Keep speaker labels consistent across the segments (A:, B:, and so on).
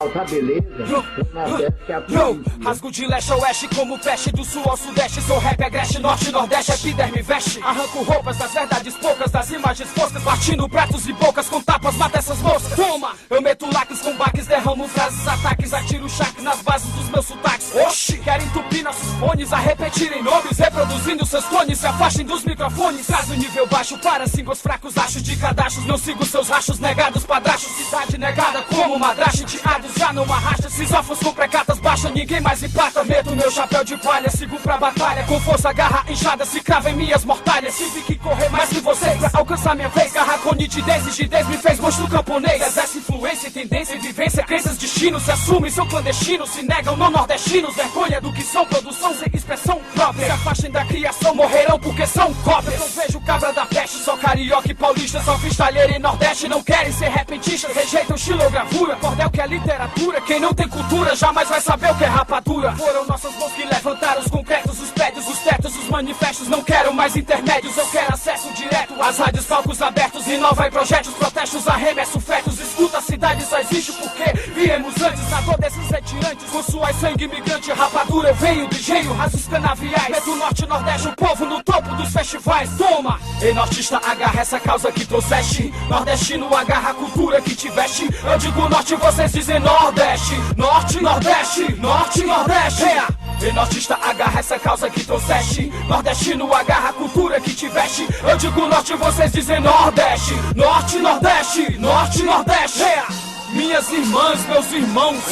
A: Alta beleza, o Nordeste é a poesia.
B: Rasgo de leste a oeste como peste, do sul ao sudeste. Sou rap agreste, norte, nordeste, epiderme veste. Arranco roupas das verdades poucas, das imagens foscas. Partindo pratos e bocas com tapas, mata essas moscas. Toma! Eu meto lacres com baques, derramo frases, ataques. Atiro chac nas bases dos meus sotaques. Oxi! Querem entupir nossos fones, a repetirem nomes. Reproduzindo seus clones, se afastem dos microfones. Traz o nível baixo para símbolos fracos, acho de cadastros. Não sigo seus rachos negados, padrachos. Cidade negada como madracha, teados já não arrasta. Cisófos com precatas, baixa, ninguém mais empata. Meto meu chapéu de palha, sigo pra batalha. Com força, garra inchada, se crava em minhas mortalhas. Tive que correr mais que vocês pra alcançar minha vez. Garra com nitidez, rigidez me fez monstro camponês. Exerce influência, tendência, vivência, crenças, destino. Se assumem, são clandestinos, se negam não nordestinos. Vergonha do que são, produção sem expressão própria. Se afastem da criação, morrerão porque são cópias. Não vejo cabra da peste, só carioca e paulista. Só freestyleiro e nordeste, não querem ser repentistas. Rejeitam xilogravura, cordel que é literatura. Quem não tem cultura jamais vai saber o que é rapadura. Foram nossas mãos que levantaram os concretos, os prédios, os tetos, os manifestos. Não quero mais intermédios, eu quero acesso direto às rádios, palcos abertos. Inova em projetos, protestos, arremesso fetos. Escuta, a cidade só existe porque viemos antes. Na dor desses retirantes, com suas sangue imigrante. Rapadura, eu venho do engenho, rasos canaviais. Meto norte e nordeste, o povo no topo dos festivais. Toma! Ei, nortista, agarra essa causa que trouxeste. Nordestino, agarra a cultura que tiveste. Eu digo norte, vocês dizem nordeste. Norte, nordeste, norte, nordeste. Yeah. Ei, nortista, agarra essa causa que trouxeste. Nordestino, agarra a cultura que tiveste. Eu digo norte, vocês dizem nordeste. Norte, nordeste, norte, nordeste. Yeah. Minhas irmãs, meus irmãos,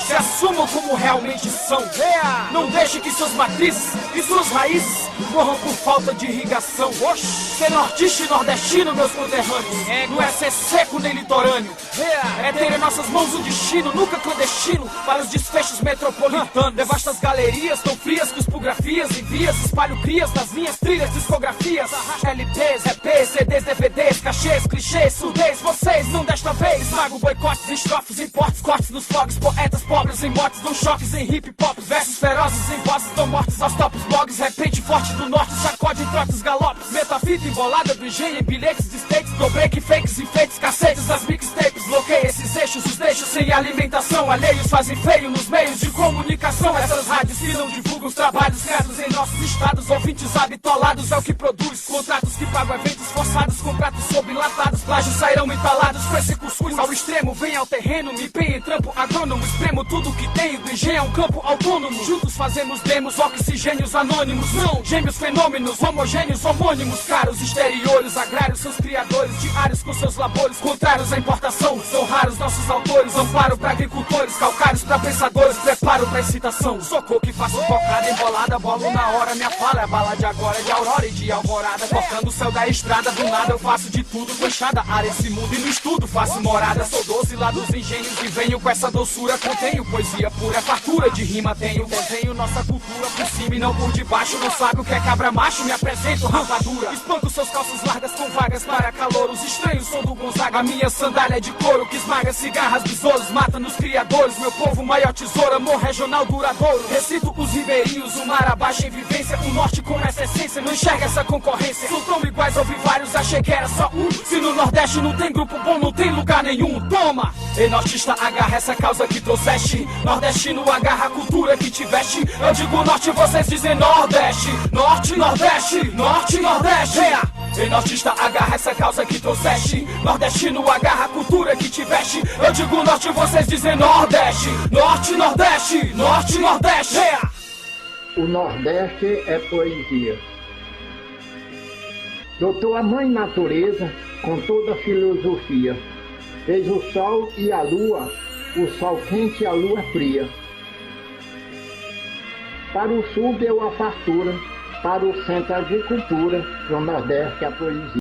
B: se assumam como realmente são. Não deixe que suas matrizes e suas raízes morram por falta de irrigação. Ser nortista e nordestino, meus conterrâneos, não é ser seco nem litorâneo. É ter em nossas mãos um destino, nunca clandestino, para os desfechos metropolitanos. Devasta as galerias, tão frias, cuspografias, envias, espalho crias das minhas trilhas, discografias. LPs, EPs, CDs, DVDs, cachês, clichês, surdez. Vocês não desta vez, esmago boicote. Estrofes, importes, cortes nos vlogs. Poetas pobres em motes, dão choques em hip hop. Versos ferozes em vozes, dão mortes aos topos blogs. Repente forte do norte, sacode em trotes galopes. Metafita embolada do engenho em bilhetes de states. Dou break, fakes, enfeites, cacetes das mixtapes. Bloqueia esses eixos, os deixo sem alimentação. Alheios fazem feio nos meios de comunicação. Essas rádios que não divulgam os trabalhos criados em nossos estados. Ouvintes habitolados é o que produz. Contratos que pagam eventos forçados. Contratos sob enlatados. Plágios sairão entalados com esse cuscuz ao extremo. Vem ao terreno, me empenho em trampo agrônomo. Espremo tudo que tenho, do engenho é um campo autônomo. Juntos fazemos demos, oxigênios anônimos. Não, gêmeos fenômenos, homogêneos, homônimos. Caros exteriores, agrários, seus criadores. Diários com seus labores, contrários à importação. São raros nossos autores, amparo pra agricultores. Calcários pra pensadores, preparo pra excitação. Socorro que faço focada, embolada, bolo na hora. Minha fala é bala de agora, de aurora e de alvorada. Cortando o céu da estrada, do nada eu faço de tudo. Com enxada, área esse mundo e no estudo faço morada. Sou doce lá dos engenhos e venho com essa doçura. Contenho poesia pura, fartura de rima tenho. Desenho nossa cultura por cima e não por debaixo. Não sabe o que é cabra macho, me apresento rapadura. Espanco seus calças largas com vagas para calor. Os estranhos sou do Gonzaga, minha sandália é de couro. Que esmaga cigarras, besouros, mata nos criadores. Meu povo, maior tesouro, amor regional duradouro. Recito os ribeirinhos, o mar abaixo em vivência. O norte com essa essência, não enxerga essa concorrência. São tão iguais, ouvi vários, achei que era só um. Se no Nordeste não tem grupo bom, não tem lugar nenhum. Toma! Ei, nortista, agarra essa causa que trouxeste. Nordestino, agarra a cultura que tiveste. Eu digo norte, vocês dizem nordeste. Norte, nordeste, norte, nordeste. Yeah. Ei, nortista, agarra essa causa que trouxeste. Nordestino, agarra a cultura que tiveste. Eu digo norte, vocês dizem nordeste. Norte, nordeste, norte, nordeste. Yeah.
A: O Nordeste é poesia. Doutor a mãe natureza com toda a filosofia. Fez o sol e a lua, o sol quente e a lua fria. Para o sul deu a fartura, para o centro a agricultura, para o Nordeste a poesia.